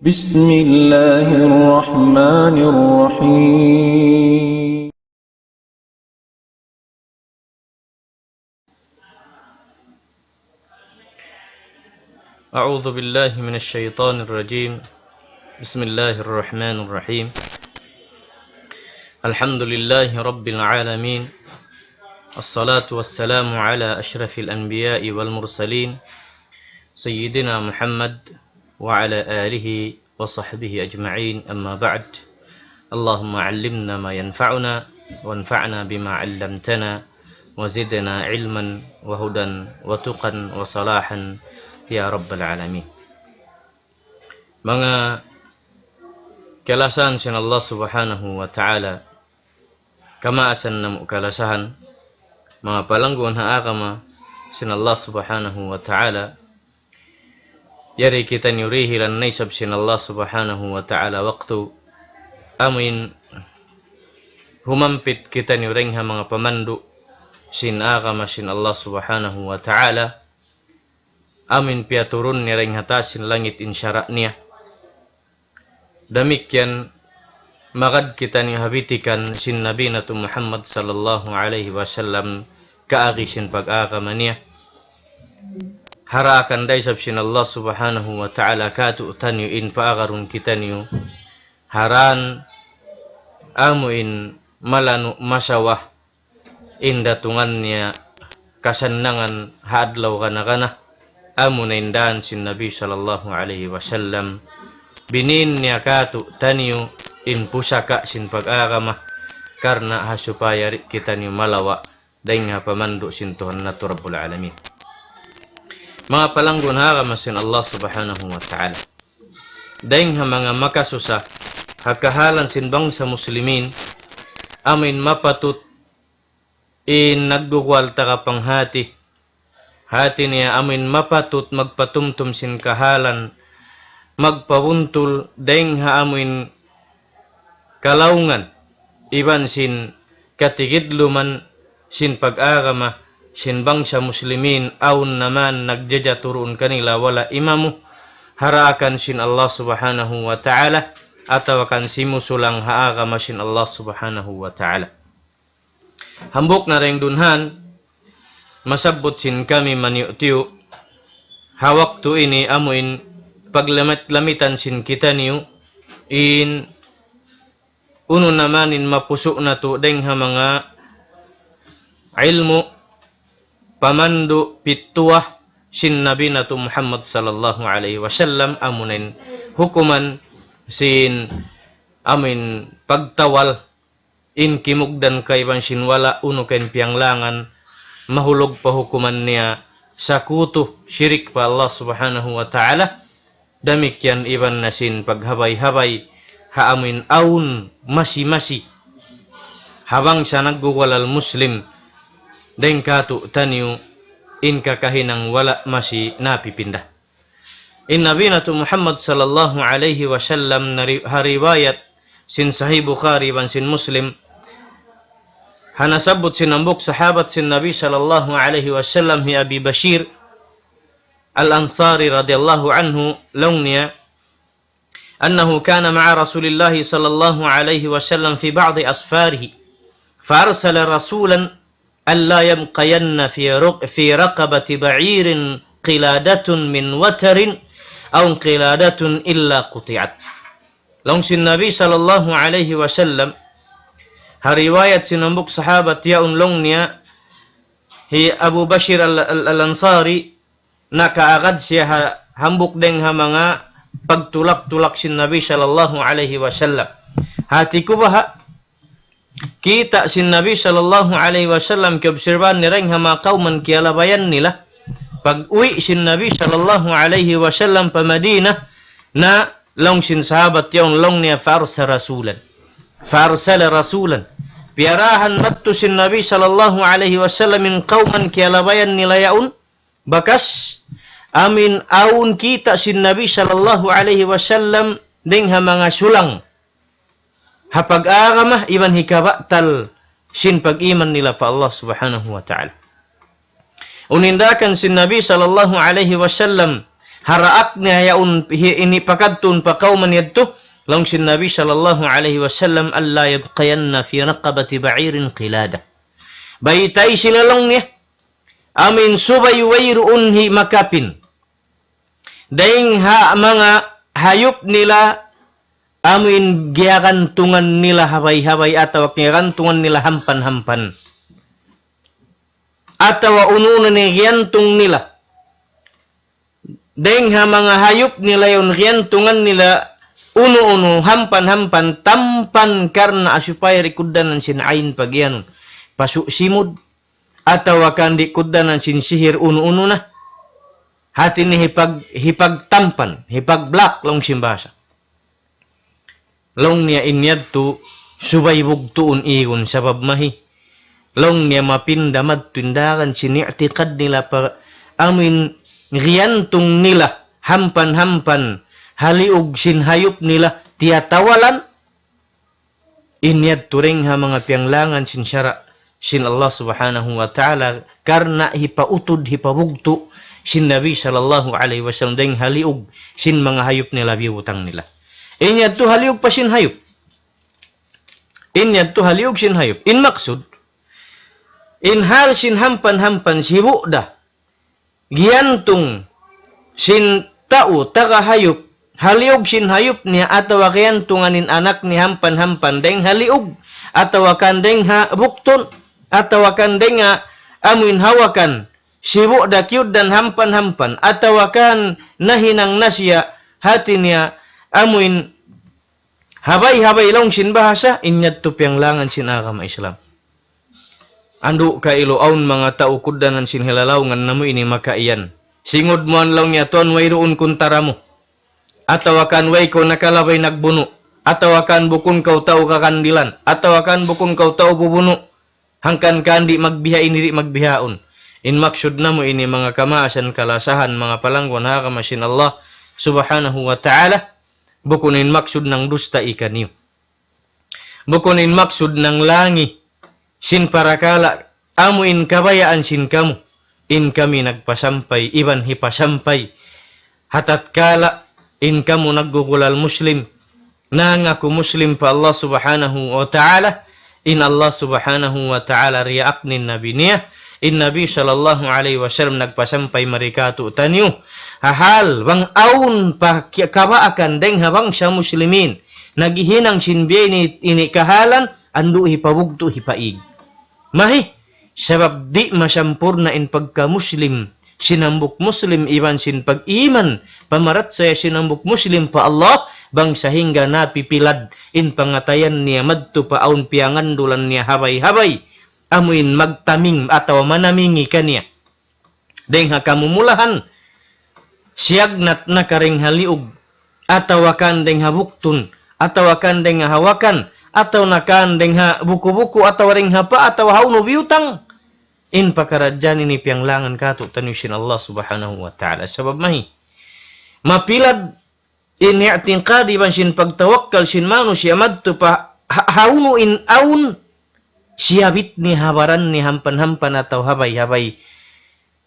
بسم الله الرحمن الرحيم. أعوذ بالله من الشيطان الرجيم. بسم الله الرحمن الرحيم. الحمد لله رب العالمين. الصلاة والسلام على أشرف الأنبياء والمرسلين سيدنا محمد وعلى آله وصحبه أجمعين، أما بعد. اللهم علمنا ما ينفعنا وانفعنا بما علمتنا وزدنا علما وهدى وتقا وصلاحا يا رب العالمين. Mga kalasan sin Allah subhanahu wa ta'ala, kamaasan na kalasahan, mga palangguan haakama sin Allah subhanahu wa ta'ala, yari kita nurihilan naisab sin Allah subhanahu wa ta'ala waktu amin humampit kita nurengha mga pamandu sin akama sin Allah subhanahu wa ta'ala, amin piaturun nirengha tasin langit insyara niya. Demikian magad kita ni habitikan sin Nabi Natu Muhammad sallallahu alaihi wasallam kaagi sin pag-akama niya. Hara akan daisab sin Allah subhanahu wa ta'ala katu utanyo in paagarun kita niyo. Haran amuin malanu masawah in datungan niya kasanangan hadlaw kana amun indan sin Nabi sallallahu alaihi wasallam. Binin niya katu tanyo in pusaka sin pag-akama karena hasupaya kita niyo malawa dahil nga pamando sin Tuhan Natu Rabbul Alamin. Mga palanggun hakama sin Allah subhanahu wa ta'ala, dahil nga mga makasusa hakahalan sin bangsa muslimin amin mapatut in naggukwalta ka pang hati niya amin mapatut magpatumtum sin kahalan magpawuntul deng haamuin kalaungan iban sin katigidluman sin pag-akama sin bangsa muslimin aun naman nagjaja turun kanila wala imamu harakan sin Allah subhanahu wa ta'ala atau akan simusulang haakama sin Allah subhanahu wa ta'ala. Hambok na ring dunhan masabot sin kami maniutiyo hawak tu ini amuin paglamit-lamitan sin kita niyo in uno namanin mapusok na to deng ha mga ilmu pamandu pituah sin Nabi Natu Muhammad sallallahu alaihi wasallam amunin hukuman sin amin pagtawal in kimugdan kayban sin wala uno ken pianglangan mahulog pa hukuman niya sa kuto syirik pa Allah subhanahu wa ta'ala. Demikian iban nasin paghabay-habay haamin aun masi-masi habang siya nagguwalal muslim den katu tanyo in kakahinang wala masi napipinda. In Nabi Natu Muhammad sallallahu alaihi wasallam hariwayat sin Sahih Bukhari ban sin Muslim hanasabot sin ambok sahabat sin Nabi sallallahu alaihi wasallam hi Abi Bashir Al-Ansari radhiyallahu anhu lawniya annahu kana ma'a Rasulillah sallallahu alaihi wasallam fi ba'd asfarihi farsala rasulan alla yamqayanna fi raqabati ba'irin qiladatun min watarin aw qiladatun illa quti'at. Long sin Nabi sallallahu alaihi wasallam hariwayat sinambok sahabat yaun long niya hi Abu Bashir al-Ansari nakaagad siya hambuk deng ha mga pagtulak-tulak sin Nabi sallallahu alaihi wasallam. Hati ko ba kita sin Nabi sallallahu alaihi wasallam kiobserban ni reng ha mga kauman kialabayan nila pag uwi sin Nabi sallallahu alaihi wasallam pa Madinah na long sin sahabat yaun long niya farsala rasulan piarahan nattu sin Nabi sallallahu alaihi wasallam min kauman kialabayan nila yaun bakas amin aun kita sin Nabi sallallahu alaihi wasallam ding ha mga sulang hapag-akama iban hikabatal sin pag-iman nila pa Allah subhanahu wa ta'ala. Unindakan sin Nabi sallallahu alaihi wasallam haraak niya yaun ini pakadtun pa kauman yadto long sin Nabi sallallahu alaihi wasallam alla yabqayanna fi raqabati ba'irin qilada. Baytay sinalong niya amin subay wayruun hi makapin. Daing mga hayop nila amin giyakantungan nila habay-habay ataw giyakantungan nila hampan-hampan. Ataw ununan ni giyantung nila. Daing mga hayop nila yon giyantungan nila uno-uno hampan-hampan tampan karna asupay rikudanan sin ain pagyanon. Pasusimod ataw kandi kudanan sin sihir uno-uno na. Hati ni hipagtampan, hipagblak long simbasa. Long niya inyad tu subay bugtuon iyon sabab mahi. Long niya mapindamad tindakan sini'tikad nila pa amin riyantong nila hampan-hampan haliog sinhayop nila tiyatawalan. Inyad turing ha mga piyanglangan sin syara sin Allah subhanahu wa ta'ala karna hipautod hipabugto sin Nabi sallallahu alaihi wasallam deng haliog sin mga hayop nila biutang nila. Inyad to haliog pa sin hayop. Inyad to haliog sin hayop. In maksud, in hal sin hampan-hampan sibu da. Giyantong sin tao taga hayop. Haliog sin hayop niya ataw kiyantunganin anak ni hampan-hampan deng haliog. Ataw kandeng ha bukton. Ataw kandeng ha amin hawakan. Sibu da kyud dan hampan-hampan. Ataw kan nahinang nasya hati niya amin habay-habay long sin bahasa inyad to piyanglangan sin agama Islam. Andu ka iloawn mga tao kudanan sin hilalawngan namo ini makaiyan. Singod mo an lang niya ton wayroon kuntara mo. Atawakan way ko nakalabay nagbuno. Atawakan bukun kau tao kakandilan. Atawakan bukun kau tao bubuno. Hangkan kandi magbihain diri magbihaon. In maksud namo ini mga kamaasan kalasahan mga palanggon hakamasin Allah subhanahu wa ta'ala. Bukunin maksud ng dusta ikan niyo. Bukunin maksud ng langi. Sin parakala amuin kabayaan sin kamu. In kami nagpasampay, iban hipasampay. Hatat kala in kamu naggugulal muslim. Nang ako muslim pa Allah subhanahu wa ta'ala. In Allah subhanahu wa ta'ala riyaaknin nabi niya. In Nabi sallallahu alaihi wasallam nagpasampay marikatu tanyo. Hahal bang aun pa kabaakan deng habang siya muslimin. Nagihinang sinbiya ini kahalan andu hipabugto hipaig. Mahi sabab di masampurna in pagka muslim sinambuk muslim iban sin pag-iman pamarat saya sinambuk muslim pa Allah bang sahingga napipilad in pangatayan niya madto pa aun piangandulan niya habay-habay amuin magtaming ataw manamingi kaniya. Deng hakamumulahan siyagnat na karing haliog ataw akan deng habuktun ataw akan deng hawakan ataw nakan deng ha buku-buku ataw ring hapa ataw hauno biutang in pakaradyan ini pianglangan kato tanusin Allah subhanahu wa ta'ala sabab mahi mapilad in i'tiqadi ban sin pagtawakkal sin manusia madto pa hauno in aun siyabit ni habaran ni hampan-hampan ataw habay-habay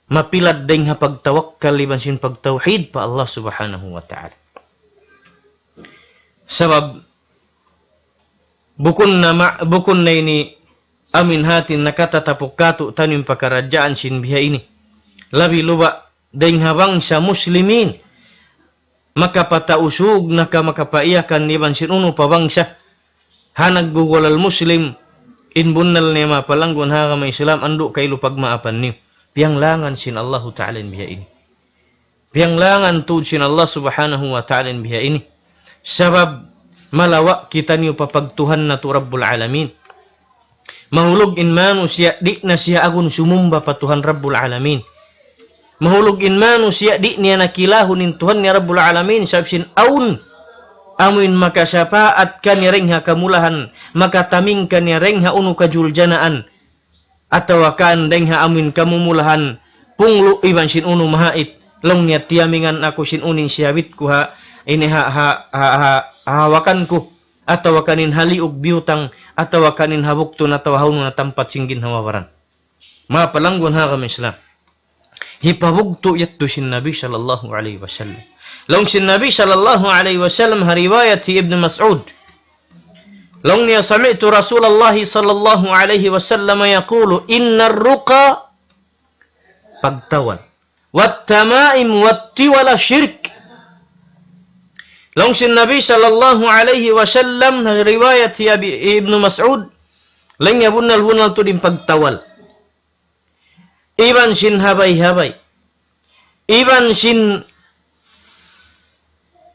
mapilad deng ha pagtawakkal iban sin pagtauhid pa Allah subhanahu wa ta'ala. Sabab bukun na ini amin hatin nakatatapok kato tanim pakarajaan sin biha ini. Labi luba deng habang sa muslimin makapatausug nakamakapayakan iban sin uno pabangsa hanag gugwalal muslim in bunnal niya mapalanggon haka may Islam andu kay lupagmaapan niyo. Pianglangan sin Allah ta'ala biha ini. Pianglangan tud sin Allah subhanahu wa ta'ala biha ini. Sabab malawak kita niyo papagtuhan na tu Rabbul Alamin. Mahulog in manusia di na siya agun sumumba pa Tuhan Rabbul Alamin. Mahulog in manusia di niya nakilahon in Tuhan ni Rabbul Alamin sabab sin aun amuin makasapaat ka ni rengha kamulahan, makataming ka ni rengha unu kajuljanaan, ataw kan rengha amuin kamumulahan, punglo iban sin unu mahait, long niya tiyamingan ako sin unin siyabit ko ha, ini hawakan ko, ataw kanin haliog biutang, ataw kanin habukton, ataw hauno na tampat singgin hawawaran. Mapalanggon ha kami Islam. hipabugto yatto sin Nabi sallallahu alaihi wasallam. Long sin Nabi sallallahu alaihi wasallam riwayat si Ibn Mas'ud. Long niya sami'tu Rasulullah sallallahu alaihi wasallam yaqulu innar ruqa pagtawal wat tamaim wat tiwala syirk. Long sin Nabi sallallahu alaihi wasallam riwayat si Ibn Mas'ud lang niya bunal-bunal to din pagtawal. Iban sin habay-habay. Iban sin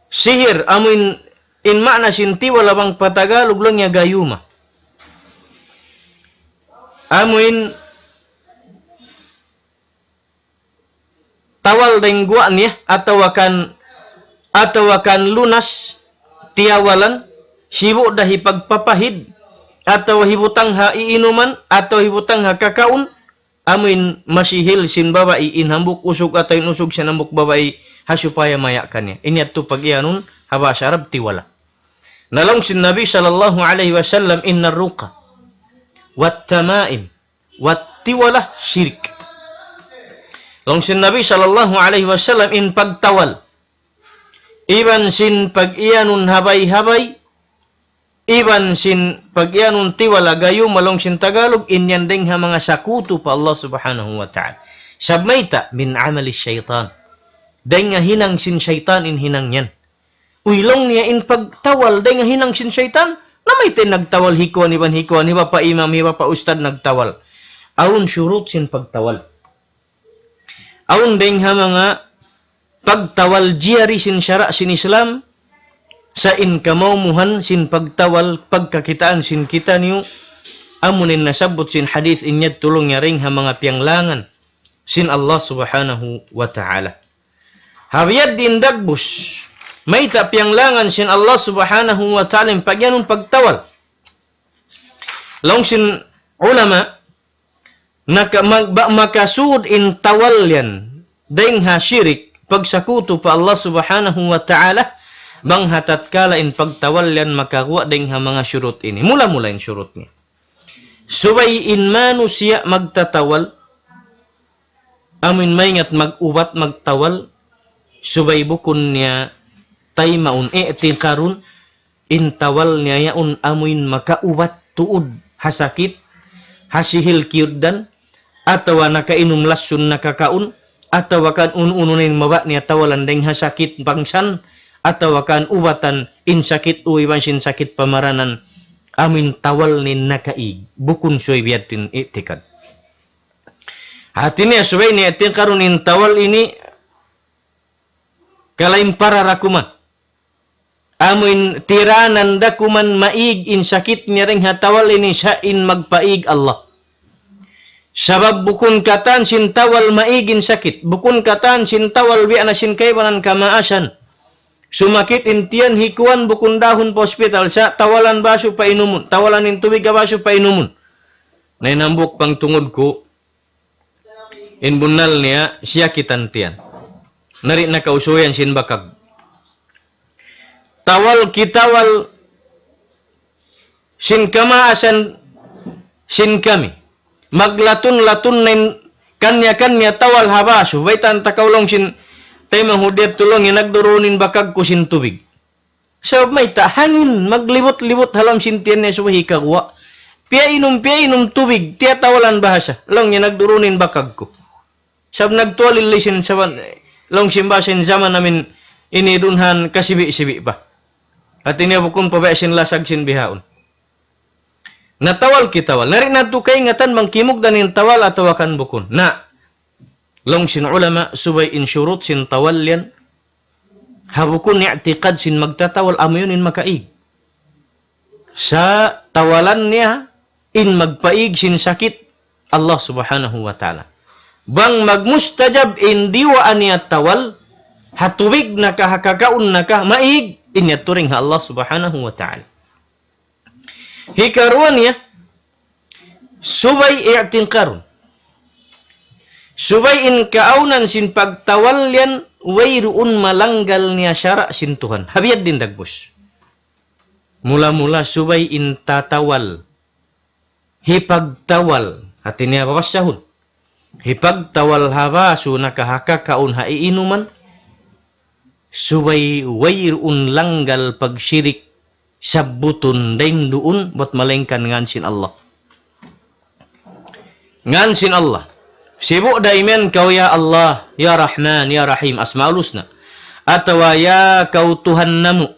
sihir amin in makna sin tiwala bang patagalog lang niya gayuma. Amin tawal deng gua niya atau akan lunas tiawalan sibu dahi pagpapahid atau hibutang ha iinuman atau hibutang ha kakaun amin masihil sin babae inhambuk usog atau inusog siya nambuk babae hasupaya mayakan niya. Ini atu pagyanun habasa Arab tiwala. Nalong sin Nabi sallallahu alaihi wasallam innar ruqa wat tamaim wat tiwala syirik. Long sin Nabi sallallahu alaihi wasallam in pagtawal iban sin pag-iyanun habay-habay iban sin pag-iyanun tiwala gayo malong sin Tagalog inyan ding ha mga sakuto pa Allah subhanahu wa ta'ala. Sabmayta min amali syaitan. Dahil nga hinang sin syaitan in hinang yan. Uylong niya in pagtawal dahil nga hinang sin syaitan na may nagtawal hikuan iba pa imam iba pa ustad nagtawal. Aun syurut sin pagtawal. Aun dahil nga mga pagtawal jiyari sin syara sin Islam sa in kamawmuhan sin pagtawal pagkakitaan sin kita niyo amunin nasabot sin hadith inyad tulong niya ring ha mga piyanglangan sin Allah subhanahu wa ta'ala. Habiyad din dagbus may tapiyanglangan sin Allah subhanahu wa ta'ala pagyanong pagtawal. Long sin ulama makasud in tawal yan dahil ha syirik pagsakuto pa Allah subhanahu wa ta'ala bang hatatkala in pagtawal yan makakuha ding ha mga syurut ini. Mula-mula in syurut niya. Subay in manu siya magtatawal, amin maingat mag-ubat magtawal, subay bukun niya tay maun karun in tawal niya yaun amin makaubat tuod hasakit, hasihil kiuddan, atau nakainom lasun nakakaun, atau kan ununin maba niya tawalan ding hasakit bangsan, atau akan ubatan in sakit uiban sin sakit pamaranan amin tawal ni nakaig bukun soy biatin itikad. Hati niya subay ni atin karun in tawal ini kalain para rakuman. Amin tiranan dakuman maig in sakit niya ring hatawal ini sa in magpaig Allah. Sabab bukun katan sin tawal maigin sakit. Bukun katan sin tawal biana sin kaibanan kamaasan. Sumakit intian hikuan bukun dahon pa hospital sa tawalan baso pa inumun. Tawalan in tubig baso pa inumun. Nainambok pang tungod ko. Inbunal niya siya kitantian. Nari na kausuyan sin bakag. Tawal kitawal sin kamaasan sin kami. Maglatun-latun na kanya-kanya tawal habaso. Baitan takaulong sin tay mahudit tulong yung nagdurunin bakag ko sin tubig. So may hangin maglibot-libot halam sin tiyan niya suwahi kagwa. Piya inom tubig, tiya tawalan bahasa. Long yung nagdurunin bakag ko. Sab nagtualili sin saban, long simbasin zaman namin inidunhan kasibi-sibi pa. At inabukong pabayasin lasag sin bihaon. Natawal kitawal. Nari natukay ngatan mangkimog danin tawal atau akan bukun. Na, long sin ulama subay in syurut sin tawal yan. Habukun i'tiqad sin magtatawal amunin makaig. Sa tawalan niya in magpaig sin sakit Allah subhanahu wa ta'ala. Bang magmustajab in diwaan niya tawal hatubig na kahakakaun na ka maig inya turing ha Allah subhanahu wa ta'ala. Hikaruan niya subay i'tiqarun. Subay in kaaunan sin pagtawal yan, wayruun malanggal niya syara sin Tuhan. Habiyad din dagbos. Mula-mula subay in tatawal. Hipagtawal. Hati niya papasyahon. hipagtawal habaso nakahakakaon haiinuman, subay wayrun langgal pagsyirik sabutun daing doon bat malengkan ngansin Allah. Ngansin Allah. Sibuk daimen kau ya Allah, ya Rahman, ya Rahim, Asmaul Husna. Atau ya kau Tuhan namu.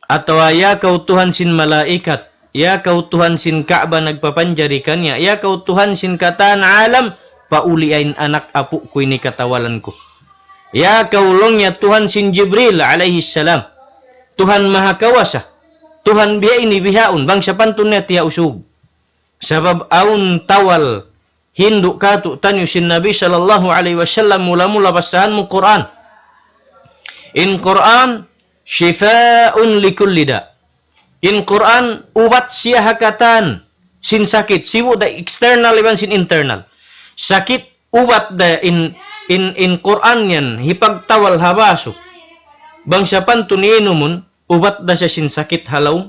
Atau ya kau Tuhan sin malaikat. Ya kau Tuhan sin Ka'bah nagpapanjarikannya. Ya kau Tuhan sin kataan alam. Pauliain anak apuku ini katawalanku. Ya kau longnya Tuhan sin Jibril alaihi salam. Tuhan maha kawasa. Tuhan biya ini bihaun. Bangsa pantunnya tiya usug. Sabab aun tawal. Hindu katu tanyu sin Nabi sallallahu alaihi wasallam mula-mula basahanmu Quran. In Quran syifa'un likulli da. In Quran ubat siya hakatan sin sakit. Sibu da external iban sin internal. Sakit ubat da in Quran yan hipagtawal habaso. Bangsa pantuninumun ubat da siya sin sakit halaw.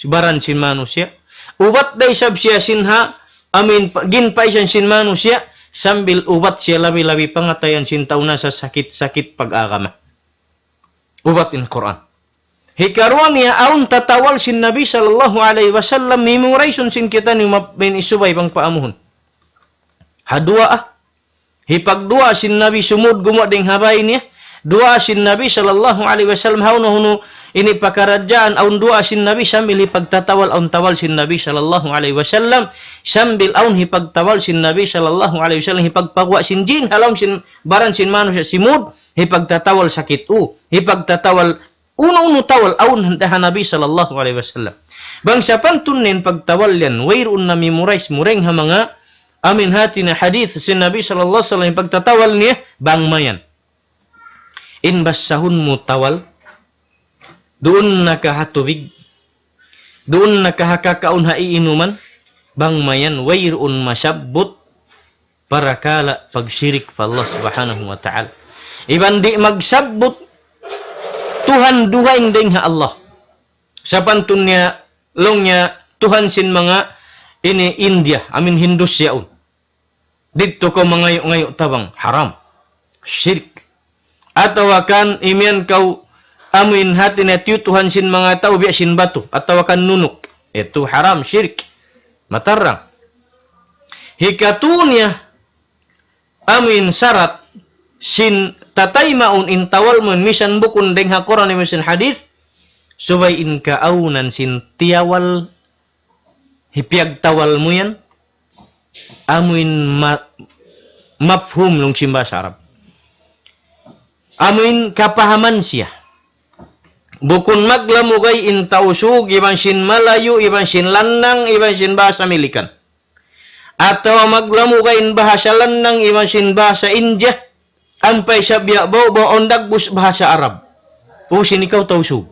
Sibaran sin manusia. Ubat da isab siya sin ha. Amin, ginpay siya sin manusia, sambil ubat siya labi-labi pangatayan sin tauna sa sakit-sakit pag-agama. Ubat in Quran. Hikaruan niya aun tatawal sin Nabi sallallahu alaihi wasallam memorayson sin kita ni min isubay bang paamuhon. Hadua hipagdua sin Nabi sumud gumo ding habay niya. Dua sin Nabi sallallahu alaihi wasallam hauno ini pakarajaan aun dua sin Nabi sambil hipagtatawal aun tawal sin Nabi sallallahu alaihi wasallam sambil aun hipagtawal sin Nabi sallallahu alaihi wasallam hipagpagwa sin jin halom sin baran sin manusia simud hipagtatawal sakit hipagtatawal uno tawal aun handahan Nabi sallallahu alaihi wasallam. Bangsa pantunin pagtawal yan wayrun na memorise mureng ha mga amin hati na hadith sin Nabi sallallahu alaihi wasallam hipagtatawal niya bangmayan. In basahun mo tawal, doon nakahatubig, doon nakahakakaon haiinuman, bang mayan wayrun masyabot para kala pagsyirik pa Allah subhanahu wa ta'ala. Iban di magsabot, Tuhan duhaing ding ha Allah. Sa pantun niya, long niya, Tuhan sin mga ini India, amin Hindus yaon. Dito ko mangayo-ngayo tabang, haram, syirik. Atau akan imian kau amin hati na Tuhan sin mga tao biya sin batu atau akan nunuk itu haram syirik matarang hikatunya amin syarat sin tatay maun in tawal mun misan bukun deng hakoran ni misan hadis subay in kaaunan sin tiawal hipiag tawal mo yan amin mafhum nung simbasa Arab. Amin kapahaman siya. Bukun maglamugay in tausug, iban sin Malayu, iban sin Landang, iban sin bahasa Milikan. Atau maglamugay in bahasa Landang, iban sin bahasa India, ampay sa biyabaw, baondag bus bahasa Arab. Pusin ikaw tausug.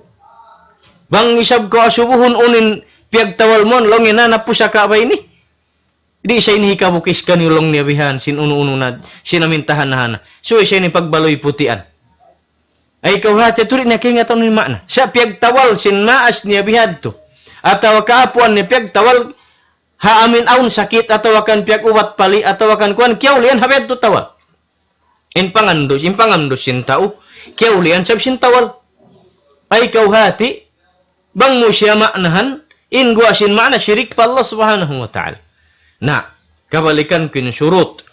Bang isab ko asubuhon unin piyagtawal mon, longin na napusa ka ba ini? Di siya inihikabukis ka nilong niyabihan, sin uno-uno na, sinamintahan na hana. So siya ni pagbaloy putian. Ay ikaw hati tuloy na kingatan ni makna. Sa piyagtawal sin maas niya bihad to. Ataw kaapuan ni piyagtawal haamin aun sakit ataw akan piyag-ubat pali ataw akan kuan kiyaw liyan habed to tawal. In pangandos sin tao. Kiyaw liyan sab sin tawal. Ay ikaw hati bang mo siya maknahan in gua sin makna syirik pa Allah subhanahu wa ta'ala. Na, kabalikan kin surut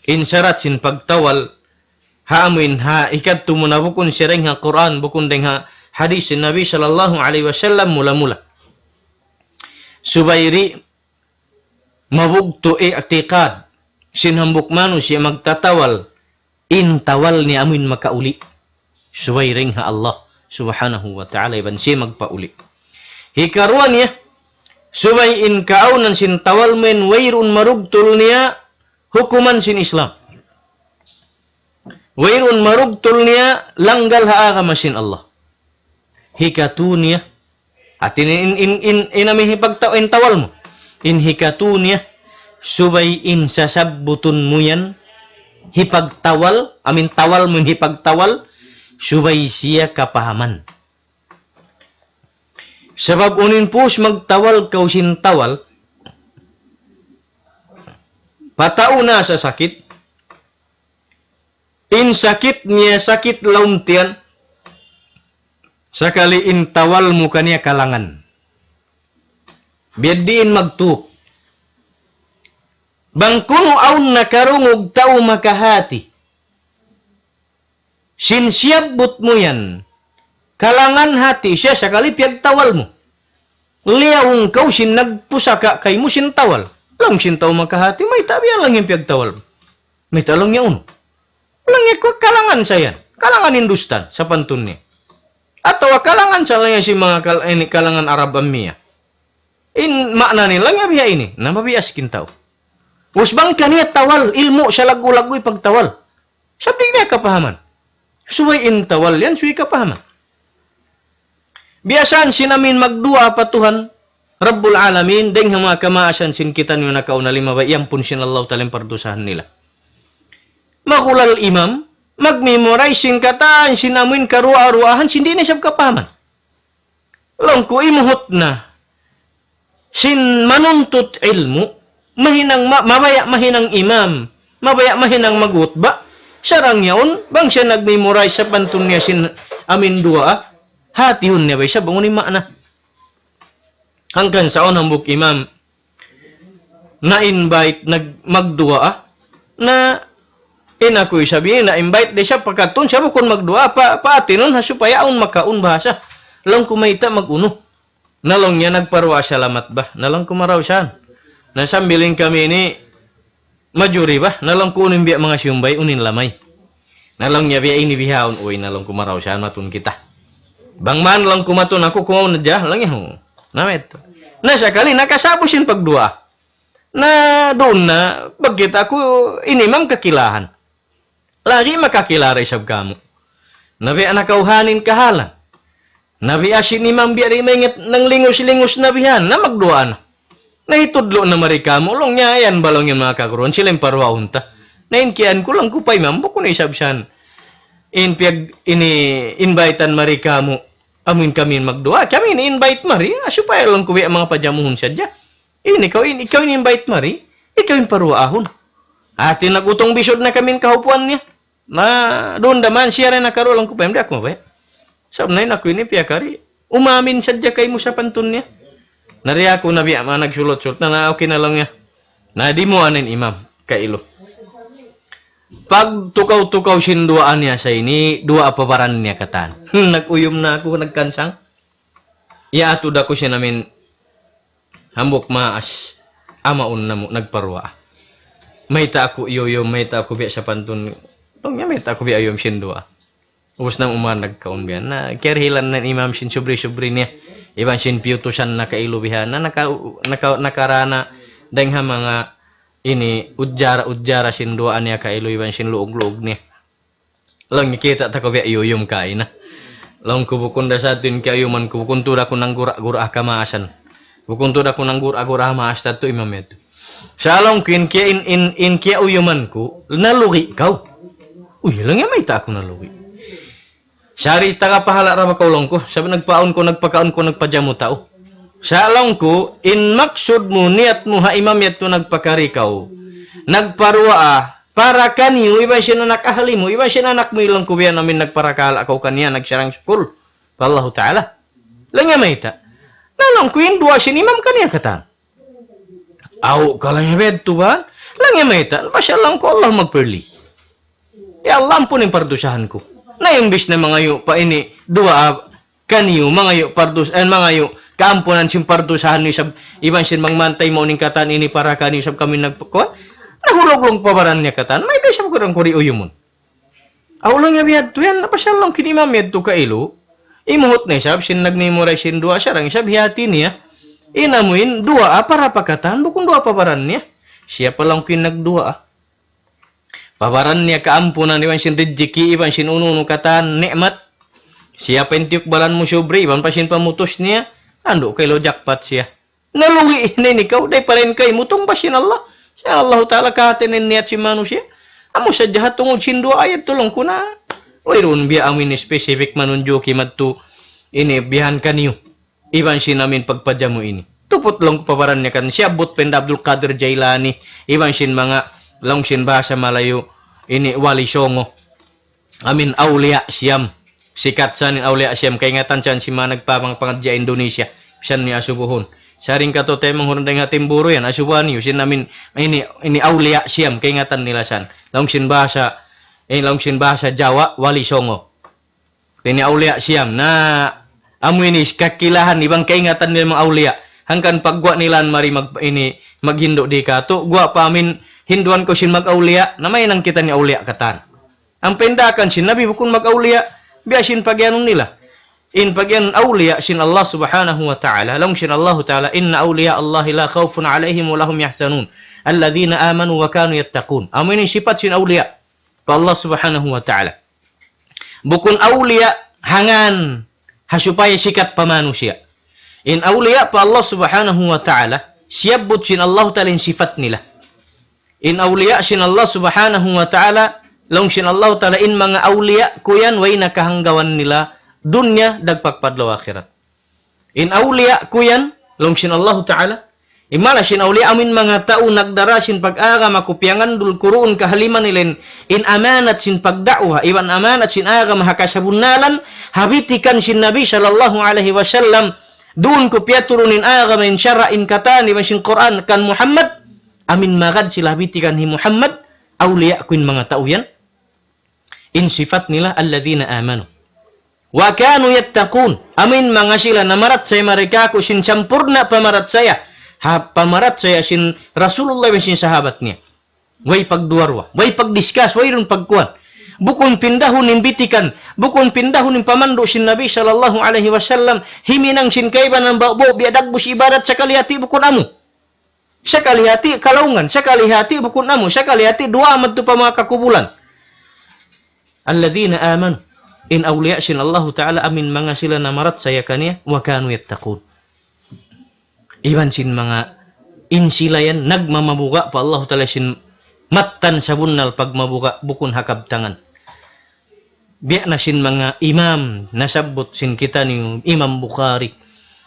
in syarat sin pagtawal haamin ha ikat tumuna bukun sireng ha Quran bukun deng ha hadis sin Nabi sallallahu alaihi wasallam mula-mula subayri mabugto i'tiqad sin hambuk manusia magtatawal in tawal ni amin makauli subayring ha Allah subhanahu wa ta'ala iban siya magpauli hikaruan niya subay in kaunan sin tawal men wayrun marugtul niya hukuman sin Islam. Wayrun marugtul niya langgal haagama sin Allah. Hikatu niya at inami hipagtawin tawal mo. In hikatu niya subay in sasabbutun mo yan hipagtawal, amin tawal mo hipagtawal subay siya kapahaman. Sabab unin pus magtawal kau sin tawal patauna sa sakit In sakit niya, sakit launtian, sakali intawal mo kaniya kalangan. Biyadiin magtuok. Bang kuno aun nakarungog tao makahati. Sinsyabot mo yan. Kalangan hati siya sakali piyagtawal mo. Liyawang kau sin nagpusaka kay mo sintawal. Lang sintaw makahati, may tabiyan lang yung piyagtawal mo. May talong niya uno. Lang yung kalangan sa yan. Kalangan Hindustan sa pantun niya. At kalangan sa lang si mga kalangan Arab Amiya. In makna nila nga biya ini, na mabiyas kintaw. Usbang kaniya tawal, ilmo siya lagu-lagoy pagtawal. Sabdi niya kapahaman. Suway intawal yan, suway kapahaman. Biasaan sinamin magdua patuhan, Rabbul Alamin, deng mga kamaasan sin kita nyo nakauna lima ba, iyang pun sinallahu talim pardusahan nila. Makulal imam, mag-memorize sin kataan, sinamin karua-ruahan, sindi na siya kapahaman. Lang ko imuhot na, sin manuntut ilmu, mabaya mahinang imam, mabaya mahinang magutba, sarang yaon, bang siya nag-memorize sa pantun niya sin amin dua, hati hun niya ba siya, bangunin makna. Hanggang sa unang buk imam, na-invite, magdua, na inako'y sabihin, na-invite di siya pagkatun, siya kung magdua, paatinon, supaya aun makaun bahasa, lang kumaita mag-uno. Nalong niya nagparwa salamat ba, nalang kumaraw siya. Nasambilin kami ini majuri ba? Nalang kunin biya mga siyumbay, unin lamay. Nalang niya biya ini bihaon, uy, nalang kumaraw siya, matun kita. Bangman lang kumatun ako, kumaw na dya, lang yan. Namit. Na siya kali, nakasabo sin pagdua. Na doon na, bagkit ako, inimam kakilahan. Lagi makakilaray sab kamo. Nabiya nakauhanin kahalan. Nabiya sinimam biya rin ng lingos-lingos na bihan, na magdua na. Nahitudlo na marikamo, long niya, yan balong yung mga kakuron, sila yung parwaunta. Nainkian ko lang kupay, ma'am, bukun na isabsan. Ini-invitan marikamo, amin kami magdua. Kami ini-invite mari, supaya lang kuwi ang mga pajamuhon siya dyan. Ikaw ini-invite mari, ikaw yung parwaahon. At nagutong bisod na kami kahupuan niya. Na doon naman siya rin nakaro lang kupay, hindi ako mabaya. Sabi na yun, ako ini piyakari. Umamin siya dyan kay mo sa pantun niya. Nariya ko na biya, mga nagsulot-sulot na okay na lang niya. Na di mo anin imam, kailo. Pag tukaw-tukaw sinduaan niya sa ini, dua paparan niya katan. Nag-uyom na ako, nagkansang. Iaatod ako siya namin, hambok maas, amaun na mo, nagparwa. Mayta ako iyoyom, mayta ako biya sa pantun. Tong niya, mayta ako biya iyom sindua. Ubus nang umanag kaon biya, na kerhilan na imam sin subri-subri niya. Iban sin piutusan na kailubihan na nakarana dengha mga ini udjara sinduaan niya kailu iban sin luog-luog niya. Lang kita ta ko biya iyuyum kain na. Lang kubukunda sa atin kayuman kubukuntura ko nang gura kamaasan. Bukuntura ko nang gura maas tato imamet. Sa long kin kia in kia uyuman ko nalugi kau. Uy lang ya may ta ako nalugi. Sari taga pahala ra makaulong ko. Sabi nagpaon ko, nagpakaon ko, nagpajamu tao. Sa along ko, in maksud mo, niat mo, ha imam yato nagpakarikaw. Nagparwa para kanyo, iba siya na nakahali mo, iba siya na anak mo ilang kubiya namin nagparakala ako kaniya, nagsarang school. Wallahu ta'ala. Lang nga may ta. Nalong ko yung dua siya imam kaniya katan. Aw, kalang yabed to ba? Lang nga may ta. Pasya lang ko Allah magperli. Ya Allah po ng pardusahan ko. Na yung bis na mga yu pa ini dua kaniyo mga yu pardus mga yu kaampunan sim pardusahan ni sab iban sin mangmantay mo ning katan ini para kaniyo sab kami nagpakwa nahulog-log pabaran niya katan may desam ko rang kuri uyumon awlang nga biyad to yan napasyal lang kinimamid to kailo imuhot na sab sin nagmemorize sin dua sarang sab hiyati niya inamuin dua para pakatan bukong dua pabaran niya siya pa lang kinagdua pabaran niya kaampunan iban sin rijiki iban sin ununo katan nikmat siya pentiuk balan mo sobre iban pa sin pamutos niya ando kay lo jackpot siya naluwi ini ikaw day pa rin kay mutong ba sin Allah siya Allah taala kahatin niya si manusia amo sa jahat tungod sin dua ayat tulong ko na mayroon biya amin specific manunjo kimadto ini bihan kaniyo iban sin namin pagpadya mo ini tupot lang pabaran niya kan siya but pen Abdul Qadir Jailani iban sin mga long sin bahasa Malayo ini wali songo amin awliya siyam. Sikat sa nin awliya siyam. Kaya nga tansyan si mga nagpamang pangadya Indonesia. Siyan ni asubuhon. Saring kato tayo mga hunday nga timburo yan. Asubuhan niyo. Sin namin ini awliya siyam. Kaya nga tan nila san. Laong sin bahasa Jawa, wali songo. Ini awliya siyam na amoy ni kakilahan ibang kaingatan nila mga awliya. Hangkan pagwa nila mari maghindo di ka to gwa pa amin hinduan ko sin mag-awliya na may nang kita ni awliya katan. Ang pendakan sin nabi bukun mag-awliya biya sin pagyanon nila. In pagyan awliya sin Allah subhanahu wa ta'ala lang sin Allah ta'ala inna awliya Allah la khawfun alaihim wa lahum yahzanun alladhina amanu wa kanu yattaqun. Amoy ni sifat sin awliya pa Allah subhanahu wa ta'ala. Bukun awliya hangan hasupaya sikat pa manusia. In awliya pa Allah subhanahu wa ta'ala, siyabot sin Allah ta'ala in sifat nila. In awliya sin Allah subhanahu wa ta'ala, long sin Allah ta'ala in mga awliya, kuyan way nakahanggawan nila, dunya dagpagpadlaw akhirat. In awliya kuyan, long sin Allah ta'ala, imala sin awliya amin mga tao nagdara sin pag-aga makupyangan dul kuruun kahaliman nilin in amanat sin pagda'wa iban amanat sin aga mahakasabunalan habitikan sin Nabi sallallahu alaihi wasallam doon ko piaturunin aga in syara in kata ni sin Quran kan Muhammad amin magad sila habitikan hi Muhammad awliya kuin mga tao yan in sifat nila alladhina amanu wa kanu yattaqun amin mga sila namarat say marika ko sin sampurna pamarat saya pamarat saya sin Rasulullah sin sahabat niya. Way pagduarwa, way pagdiskas, way ron pagkuan. Bukon pindahon nimbitikan, bukon pindahon nim pamando sin Nabi sallallahu alaihi wasallam, himinang sin kayban ng babo biadagbus ibadat sa kalihati bukon amo. Sa kalihati kalaungan, sa kalihati bukon amo, sa kalihati dua madto pa mga kakubulan. Alladhina amanu in awliya sin Allah ta'ala amin mga sila namarat saya kaniya wa kanu yattaqun. Iban sin mga insilayan nagmamabuka pa Allah ta'ala sin matan sa bunal pagmabuka bukun hakabtangan. Biya na sin mga imam nasabot sin kita ni Imam Bukhari.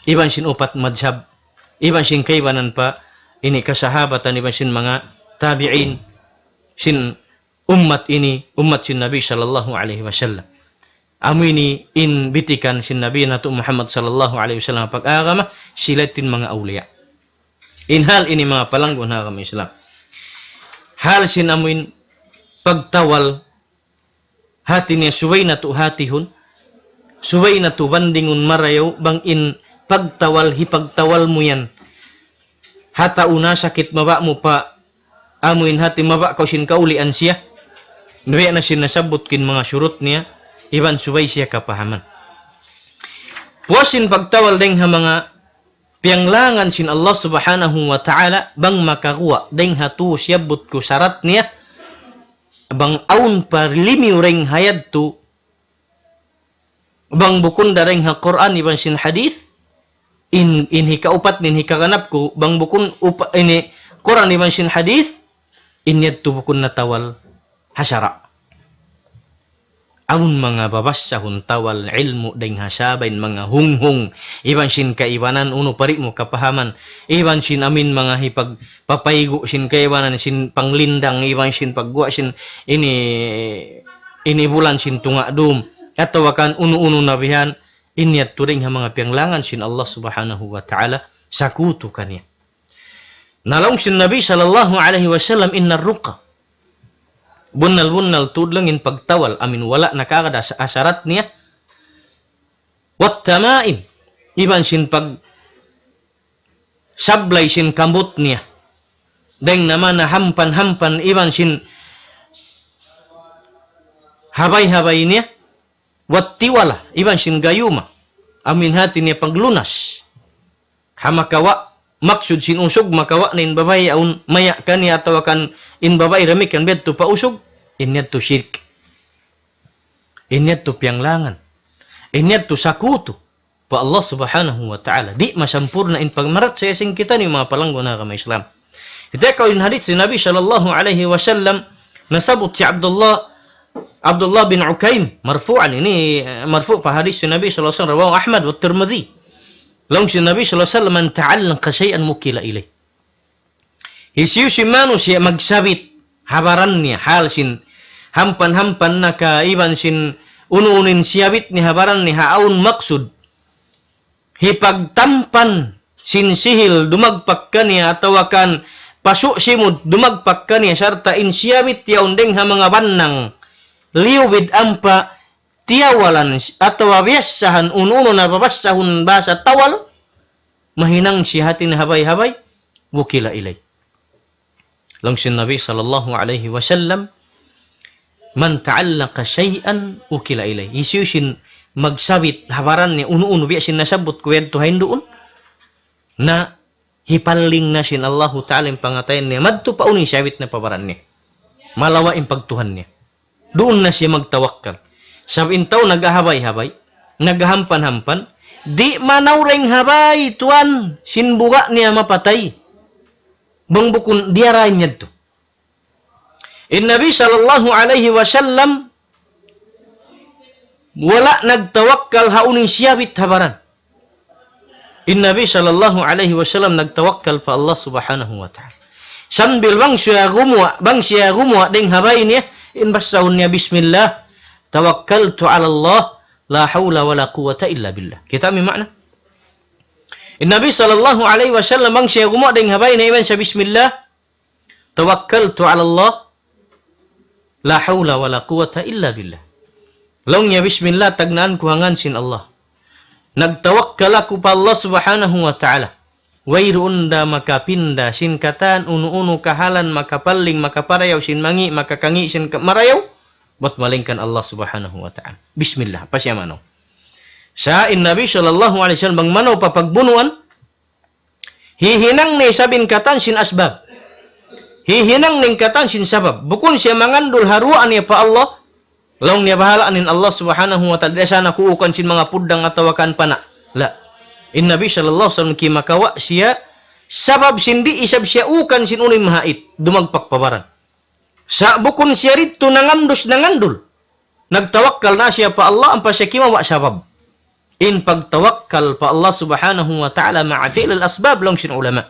Iban sin upat madhab. Iban sin kaibanan pa ini kasahabatan iban sin mga tabi'in sin umat sin Nabi sallallahu alaihi wasallam. Amoy ni inbitikan sin Nabi nato Muhammad sallallahu alaihi wasallam pag-agama sila tin mga awliya. Inhal ini mga palanggon ha kami Islam. Hal sin amoy pagtawal hati niya suway na to hatihon. Suway na to bandingon marayaw bang in pagtawal hipagtawal mo yan. Hata una sakit maba mo pa amoy hati maba ko sin kaulian siya. Nuya na sin nasabot kin mga surut niya. Iban suway siya kapahaman. Puwasin pagtawal deng ha mga pianglangan sin Allah subhanahu wa ta'ala bang makakuha deng hatu siyabot ko sarat niya bang aun parlimiw reng hayad tu bang bukun dareng ha Quran iban sin hadith in hikaupat nin hikaganap ko bang bukun ini Quran iban sin hadith inyad tu bukun natawal hasyara. Amun mga babasahon tawal ilmu deng hasabain mga hunghung iban sin kaibanan uno pari mo kapahaman iban sin amin mga hipag papaygo sin kaibanan sin panglindang iban sin pagwa sin ini bulan sin tunga dum katawakan uno nabihan inyat turing ha mga pianglangan sin Allah subhanahu wa ta'ala sakutu kaniya. Nalong sin Nabi sallallahu alaihi wasallam innar ruqa bunal tudlangin pagtawal amin wala nakakada sa asarat niya wat tamain iban sin pag sablay sin kambot niya deng naman na hampan iban sin habay niya wat tiwala iban sin gayuma amin hati niya paglunas hamakawa maksud sin usog makawa na in babay aun maya kaniya tawakan in babay ramik kan bet tu pa usog inyat tu syirk inyat tu pianglangan inyat tu sakutu pa Allah subhanahu wa ta'ala di masampurna in pagmarat sa ising kita ni mga palanggo na kama Islam. Ito ikaw in hadith si Nabi sallallahu alaihi wasallam nasabot si Abdullah bin Ukaim marfu'an ini marfu' pa hadith si Nabi sallallahu alaihi wasallam rawahu Ahmad wa Tirmidhi. Long si Nabi sallallahu alaihi wasallam man ta'allanqa shay'an mukila ilay. Hisiyo si manu siya magsabit habaran niya hal sin hampan-hampan na ka iban sin ununin siyabit ni habaran ni haun maksud hipagtampan sin sihil dumagpak kaniya atawakan pasu simud dumagpak kaniya sarta in siyabit yaundeng ha mga bannang liwid ampa tiyawalan atawa biyasahan ununo na babasahun basa tawal mahinang sihatin habay-habay wukila ilay. Langsin Nabi sallallahu alaihi wasallam man ta'allaqa syai'an ukila ilay. Isyusin magsabit habaran ni uno-uno biyasin nasabot kwentuhain doon na hipaling na sin Allahu Ta'ala yung pangatayan niya. Madto pa uning sabit na pabaran niya. Malawa yung pagtuhan niya. Doon na siya magtawakkal. Sabing tao nagahabay-habay, nagahampan-hampan, di manawreng habay tuan sinbuga niya mapatay. Bangbukun diarain niya to. In Nabi sallallahu alaihi wasallam wala nagtawakkal hauning siyabit habaran. In Nabi sallallahu alaihi wasallam nagtawakkal pa Allah subhanahu wa ta'ala. Sambil bang siya gumwa ding habay niya in basahun niya bismillah tawakkaltu ala Allah la hawla wala quwata illa billah. Kita may makna. In Nabi sallallahu alaihi wasallam bang siya gumwa ding habay niya iban siya bismillah tawakkaltu ala Allah la hawla wala quwata illa billah. Long niya bismillah tagnaan kuhangan sin Allah. Nagtawakkal ako pa Allah subhanahu wa ta'ala. Wayroon da makapinda sin katan unu-unu kahalan makapaling makaparayaw sin mangi makakangi sin marayaw. Ba't malingkan Allah subhanahu wa ta'ala. Bismillah. Pasya manaw. Sa in Nabi sallallahu alaihi wasallam bang manaw papagbunuan. Hihinang ni sabin katan sin asbab. Hihinang ning katan sin sabab. Bukun siya mangandul haruan niya pa Allah. Long niya bahalaan nin Allah subhanahu wa ta'ala. Sana kuukan sin mga pudang atawakan pana. La. In Nabi sallallahu alaihi wasallam kimakawa siya. Sabab sindi isab siya ukan sin unin mahait. Dumagpak pabaran. Sa bukun siya rito nangandul. Nagtawakkal na siya pa Allah. Ang pa siya kimawa sabab. In pagtawakkal pa Allah subhanahu wa ta'ala ma'afil al-asbab long sin ulama.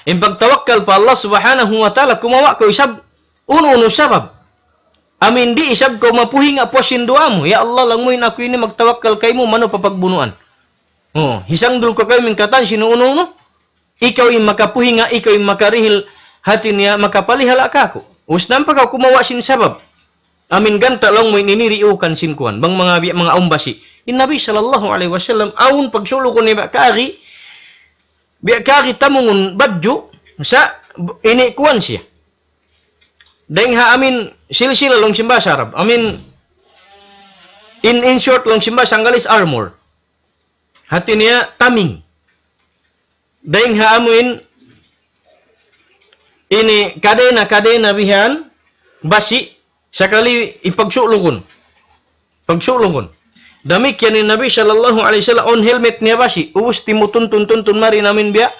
In pagtawakkal pa Allah subhanahu wa ta'ala kumawa ko isab uno sabab. Amin di isab ko mapuhi nga po sindua mo. Ya Allah lang mo ako ini magtawakkal kay mo mano papagbunuan. Oh, hisang dul ko kayo min katan sinuuno. Ikaw yung makapuhi nga ikaw yung makarihil hati niya makapalihala ka ko. Usnan pa ka kumawa sin sabab. Amin ganta lang mo iniriukan sin kuan bang mga umbasi. In Nabi sallallahu alaihi wasallam awon pagsulo ko ni Biakari tamungun badyo sa inikuan siya. Dahil ha amin silsila long simba sa Arab. Amin in short long simba sanggalis armor. Hati niya taming. Dahil ha amin ini kadena bihan basi sakali ipagsulungon. Pagsulungon. Damik yan ni Nabi sallallahu alaihi wasallam on helmet niya basi. Ubus timutun mari namin biya.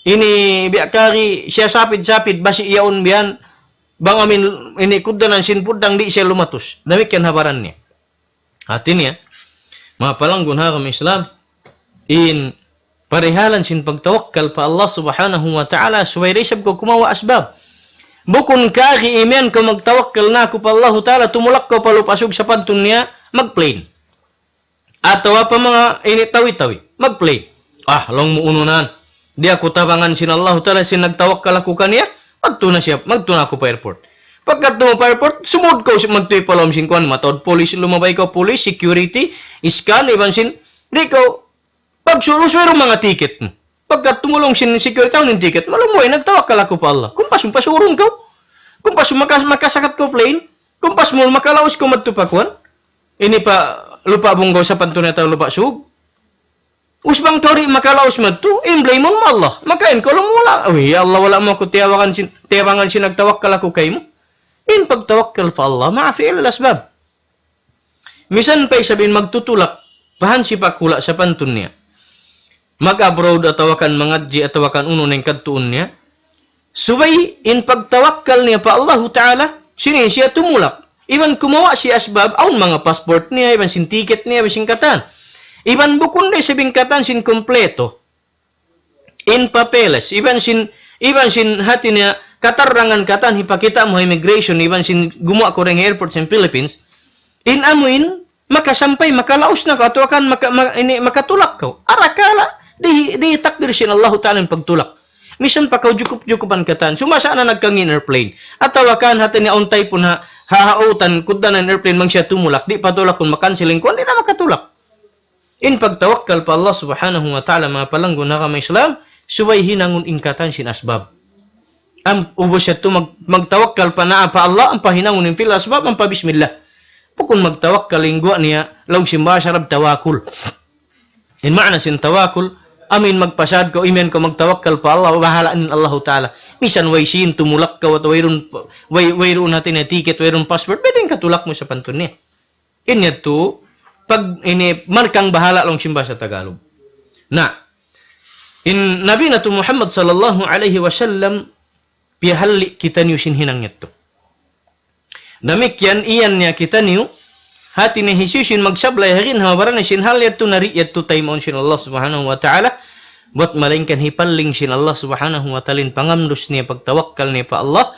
Ini biya kari siya sapid basi iyaon biyan. Bang amin ini kudanan sinpudang di siya lumatos. Damik yan habaran niya. Hati niya. Mga palanggun haram Islam. In parihalan sin pagtawakkal pa Allah subhanahu wa ta'ala. Suway resab ko kumawa asbab. Bukun kari imen ko magtawakkal na ko pa Allah ta'ala. Tumulak ko palupasog sa pantun niya. Magplain. Atau apa mga initawi-tawi. Mag-play. Long mo ununan. Di ako tabangan sin Allah ta'ala sin nagtawakkal ako kaniya. Magtuna ako pa airport. Pagkat mo pa airport, sumod ko magtuwi palom sin kuan. Matod police, lumabay ko police, security, iskan, iban sin. Di ko, pagsuros mayroong mga ticket mo. Pagkat tumulong sin security ng ticket, malumuay, nagtawakkal ako pa Allah. Kung pas mo pasurong ko. Kung pas mo makasakat ko plane. Kung pas mo makalaos ko magtupakuan. Ini pa lupa bunggaw sa pantunay tayo lupa sug. Usbang tori makalaos madto, blame mo Allah. Makain ko lang wala. Ya Allah wala mo ko tiyawangan sin nagtawakkal ako kay mo. In pagtawakkal pa Allah, ma'afi'il al-asbab. Misan pa sabihin magtutulak, pahan si pakula sa pantun niya. Mag-abroad atawakan mangadji atawakan uno ng kadtuon niya. Subay in pagtawakkal niya pa Allah Ta'ala, sinin siya tumulak. Iban kumawa si asbab, aun mga passport niya, iban sin ticket niya, iban sin katan. Iban bukun de sabing katan sin kompleto. In papeles, iban sin hati niya katarangan katan hipakita mo immigration iban sin gumawa ko ring airport sa Philippines inamuin makasampay makalaos na ka ato kan makatulak ka arakala di takdir sin Allah taala ang pagtulak misan pa ka jukup-jukupan katan sumasa na nagkangin airplane atawakan hati ni untay po na hahautan kudda ng airplane mang siya tumulak di patulak kung makansiling ko hindi na makatulak in pagtawakkal pa Allah subhanahu wa ta'ala mga palanggo na kami Islam suway hinangun ingkatan sin asbab ang ubos siya to magtawakkal pa na pa Allah ang pahinangun ng fil asbab ang pa bismillah pukun magtawakkal lingwa niya law simba sarab tawakul in maana sin tawakul amin magpasad ko imen ko magtawakkal pa Allah bahalaan Allah taala misan way sin tumulak ka at wayron natin na ticket wayron passport pwedeng katulak mo sa pantun niya inya to pag ini markang bahala lang simba sa Tagalog na in Nabi na to Muhammad sallallahu alaihi wasallam pihalli kita niyo sinhinang ito namikyan iyan niya kita niyo hati ni Hisusin magsablay harin hawaran na sinhal yato nari yato taymon sin Allah subhanahu wa ta'ala buat malingkan hipalling sin Allah subhanahu wa ta'ala pangamdos niya pagtawakkal niya pa Allah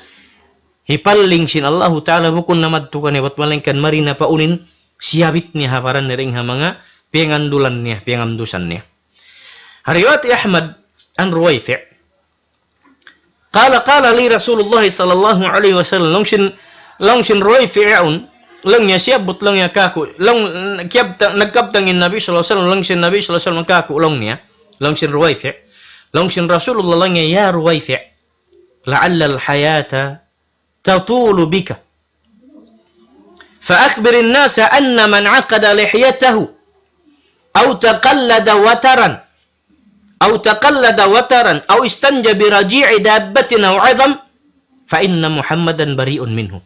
hipalling sin Allah ta'ala bukun namadtukan niya buat malingkan marina paunin siyabit niya hawaran na ring mga piangandulan niya piangamdusan niya hariwati Ahmad an Ruwayfi' qala li Rasulullah sallallahu alaihi wasallam long sin Ruwayfi'un lang niya siyabot lang niya kaku lang nagkabtangin Nabi sallallahu alaihi wasallam lang sin Nabi sallallahu alaihi wasallam kaku lang niya lang sin Ruwayfi' lang sin Rasulullah lang niya ya Ruwayfi' la'alla al-hayata tatulu bika فأخبر الناس أن من عقد لحيته أو تقلد وترا أو استنجى برجيع دابة أو عظم فإن محمدا بريء منه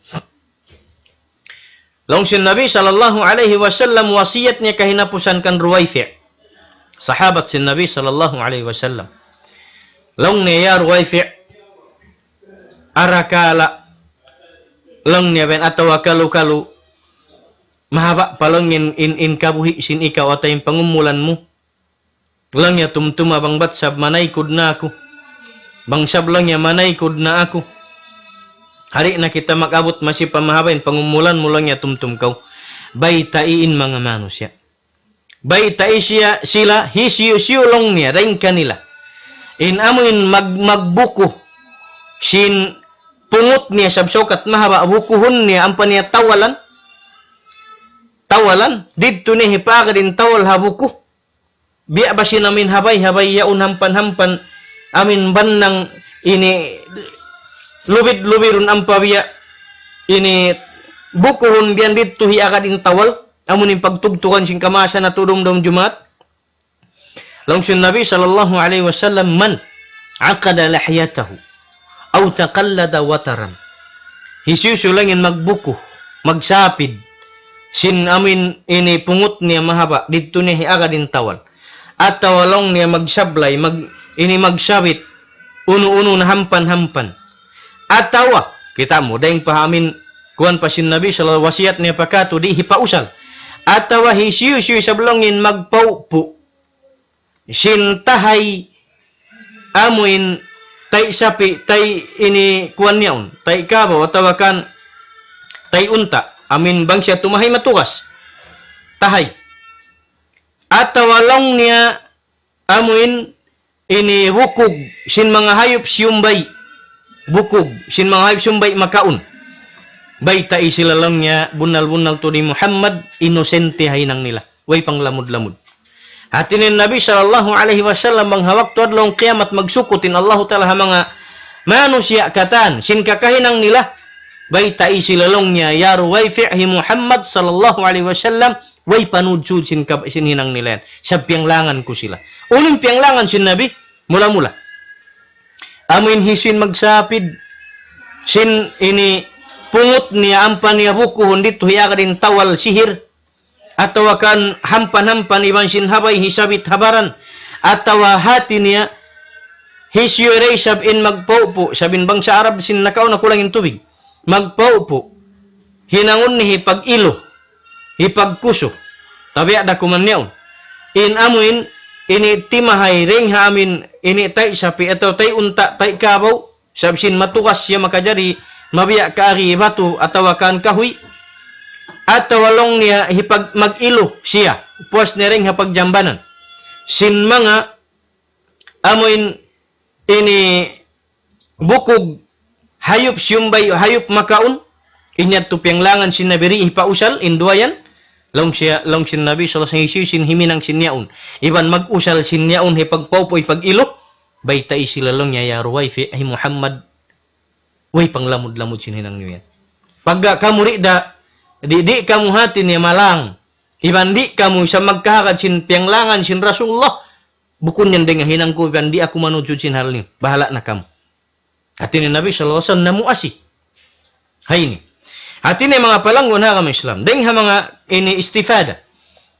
Long sin Nabi sallallahu alaihi wasallam wasiatnya kahinapusan kan Ruwayfi' sahabat sin Nabi sallallahu alaihi wasallam long niya Ruwayfi' arakala long niya ben atawa kalu mahaba palong in kabuhi sin ikaw at yung pangumulan mo lang niya tumtuma bang batsab manay kud na ako bang sab lang niya manay kud na ako hari na kita magabot masih pamahabain pangumulan mo lang niya tumtum kaw baytain mga manusya baytai siya sila hisiyo long niya ring kanila in amuin magbuko sin pungot niya sabsokat mahaba bukuhon niya ang paniya tawalan dito ni hipaga din tawal habuko biya ba sin amin habay yaun hampan amin bannang ini lubid-lubirun ang pabiya ini bukuhon biyan dito hiaga din tawal amunin pagtugtukan sin kamasa na tudong dong Jumat lang sin Nabi sallallahu alaihi wasallam man aqada lahyatahu aw taqallada wataran hisusulangin magbuko magsapid sin amin ini pungot niya mahaba dito niya hiaga din tawal at tawalong niya magsablay magsabit uno-uno na hampan at tawa kita mo dahing pahamin kuwan pa sin Nabi sallallahu wasiat niya pakato di hipausal at tawa hisiyo sablongin magpaupo sin tahay amuin tay sapi tay ini kuwan niyaon tay kabaw atawakan tay unta amin bang siya tumahay matukas tahay at tawalong niya amuin ini bukog sin mga hayop siyumbay bukog sin mga hayop siyumbay makaon baytai sila lang niya bunal-bunal to ni Muhammad inosente hainang nila way panglamud-lamud hatinin Nabi sallallahu alaihi wasallam manghawak to adlong kiamat magsukutin Allah taala mga manusia katan sin kakahinang nila baytai silalong niya ya Ruwayfi' Muhammad sallallahu alaihi wasallam way panudsud sin hinang nila yan sa pianglangan ko sila uling pianglangan sin Nabi mula-mula amin hisin magsapid sin ini pungot niya ampan niya bukuhon dito hiaga din tawal sihir atawa kan hampan ibang sin habay hisabit habaran atawa hati niya hisyo reisab in magpaupo sabin bang sa Arab sin nakaw na kulangin tubig magpaupo hinangon ni hipag-ilo hipagkuso tabi ada kuman niyaw in amuin ini timahay ring ha amin ini tay sapi atau tay unta tay kabaw Sabsin matukas siya makajari, mabiya kaari batu atau kan kahoy, atau walong niya hipag mag-ilo siya, puas na rin hapagjambanan. Sin mga amoin ini bukog hayop siyumbay hayop makaun, inyat tupyanglangan sin nabiri ipausal induayan, long sin nabi sallallahu alaihi wasallam sin himinang sinyaun. Iban mag-usal sinyaun hipagpawpoy pag-ilo, baytay sila long niya yaruway fi ay Muhammad, way panglamod-lamod sin hinang niya. Pagka kamu di kamu hati niya malang, iban di kamu sa magkahakad sin piyanglangan sin Rasulullah, bukun yan dengan hinang ko, iban di ako manujud sin hal ni, bahala na kamu. Hati ni Nabi sallallahu alaihi wasallam namuasi. Hay ni. Hati ni mga palanggon ha kami Islam, deng ha mga ini istifada.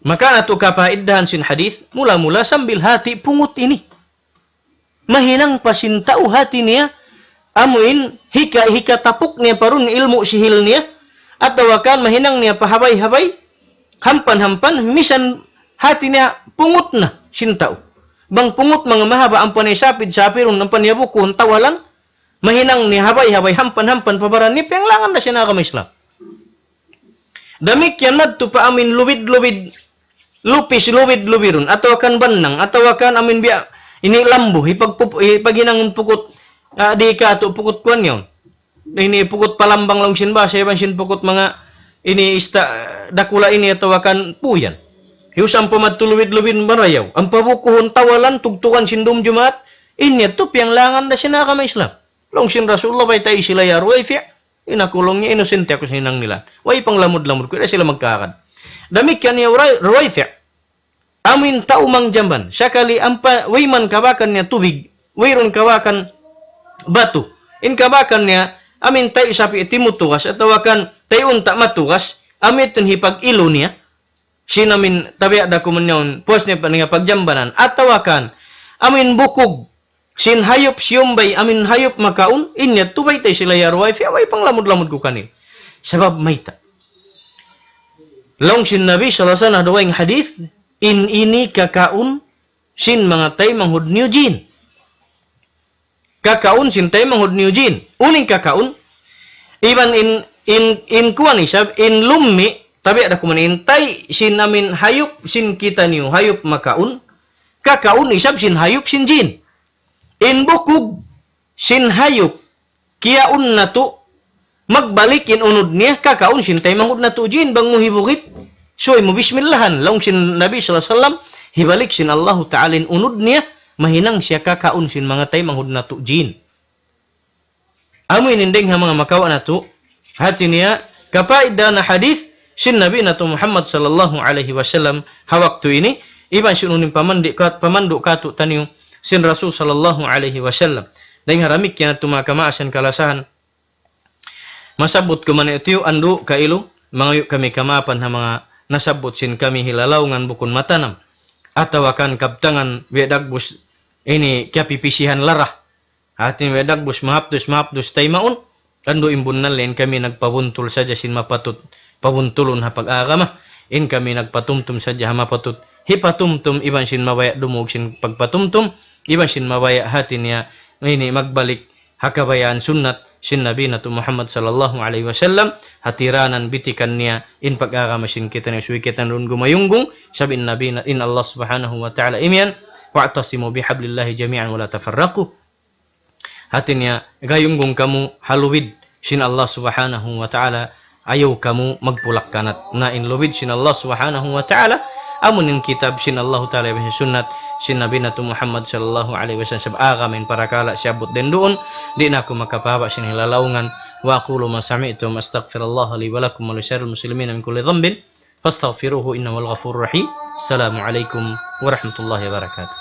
Maka nato kapaiddahan sin hadith, mula-mula sambil hati pungut ini. Mahinang pasintao hati niya, amuin hika tapuk niya parun ilmu sihil niya, at tawakan mahinang niya pahabay-habay, hampan-hampan, misan hati niya pungut na sintao. Bang pungut mga mahaba ang panisapid-sapirun ng panyabukun tawalan, mahinang niya habay-habay, hampan-hampan, pabaran ni piyanglangan na siya na kami Islam. Damik yan madto pa amin lubid-lubid, lupis-lubid-lubirun, at tawakan banang, at tawakan amin biya, ini lambo, ipaghinangon pukot, di ka to pukot kuan yon. Ini pukot palambang lang sin ba, siya sin pukot mga ini dakula ini tawakan puyan. Hiusang pamadtuluwid-luwid marayaw. Ang pabukuhon tawalan, tugtukan sindum jumat, inya to piyanglangan na sinaka may Islam. Long sin Rasulullah bay tayo sila yarway fiya. Inakulong niya, inosente ako sa hinang nila. Way pang lamod-lamod ko, sila magkakad. Damik yan niya ruway fiya. Amin tao mang jamban. Sakali way man kawakan niya tubig, wayron kawakan batu. In kawakan niya, amin tayo sapi itimutukas, at tawakan tayo unta matukas, amin itong hipag-ilo niya, sinamin tabi ada kumanyaw, puas niya pa niya pagjambanan, at tawakan, amin bukog, sin hayop siyumbay, amin hayop makaun, inya tubay tayo sila yarway, way pang lamod-lamod ko kanil. Sabab mayta. Long sin Nabi sallallahu alaihi wasallam adawang hadith, in ini kakaun sin mga tay manghud niyo jin. Kakaun sin tay manghud niyo jin. Uning kakaun, iban in kuan isab, in lummi, tabi ada kuman intay sin amin hayop sin kita niyo, hayop makaun, kakaun isab sin hayop sin jin. In bukog sin hayop, kiyaun na to, magbalik in unod niya, kakaun sin tay manghud na to jin, bang muhibukit, so mo bismillahan, long sin Nabi sallallahu alaihi wasallam, hibalik sin Allah Ta'ala in unod niya, mahinang siya kakaun sin mga tay manghud na to jin. Amo inindeng ha mga makawa na to, hati niya, kapaida na hadith, sin Nabi na to Muhammad sallallahu alaihi wasallam, hawak to ini, iban sinunin pamandu kato tanyo, sin Rasul sallallahu alaihi wasallam. Dahil haramik yan at tumakamaasan kalasahan, masabot ko man itiyo, ando, kailo, mga kami kamapan ha mga nasabot sin kami hilalaw ngan bukon matanam. At tawakan kaptangan wedagbus ini kapipisihan larah. Atin wedagbus mahapdos tay maun. Ando imbun nalin kami nagpabuntul saja sin mapatut pabuntulon ha pag-agama. In kami nagpatumtum saja ha mapatut hipatumtum iban sin mabaya dumog sin pagpatumtum. Iban sin mabaya hati niya ini magbalik hakabayaan sunnat sin Nabi na to Muhammad sallallahu alaihi wasallam, hatiranan bitikan niya in pag-agamasin kita niya suwi kita nun gumayunggong, sabi Nabi na in Allah subhanahu wa ta'ala imyan, wa'tasimu bihablillahi jami'an wala tafarraqu. Hati niya, gayunggong kamu haluwid sin Allah subhanahu wa ta'ala, ayaw kamu magpulak kanat. Na in luwid sin Allah subhanahu wa ta'ala, amunin kitab sin Allah ta'ala ibn sunnat, sin Nabi na to Muhammad sallallahu alaihi wasallam, agamin para kala siyabot din doon, di na ako makapahaba sin hilalawngan. Wa aqulu ma sami'tum astaghfirullah li wa lakum wa li syarril muslimin min kulli dhanbin fastaghfiruhu innahu al ghafurur rahim. Assalamu alaikum warahmatullahi wabarakatuh.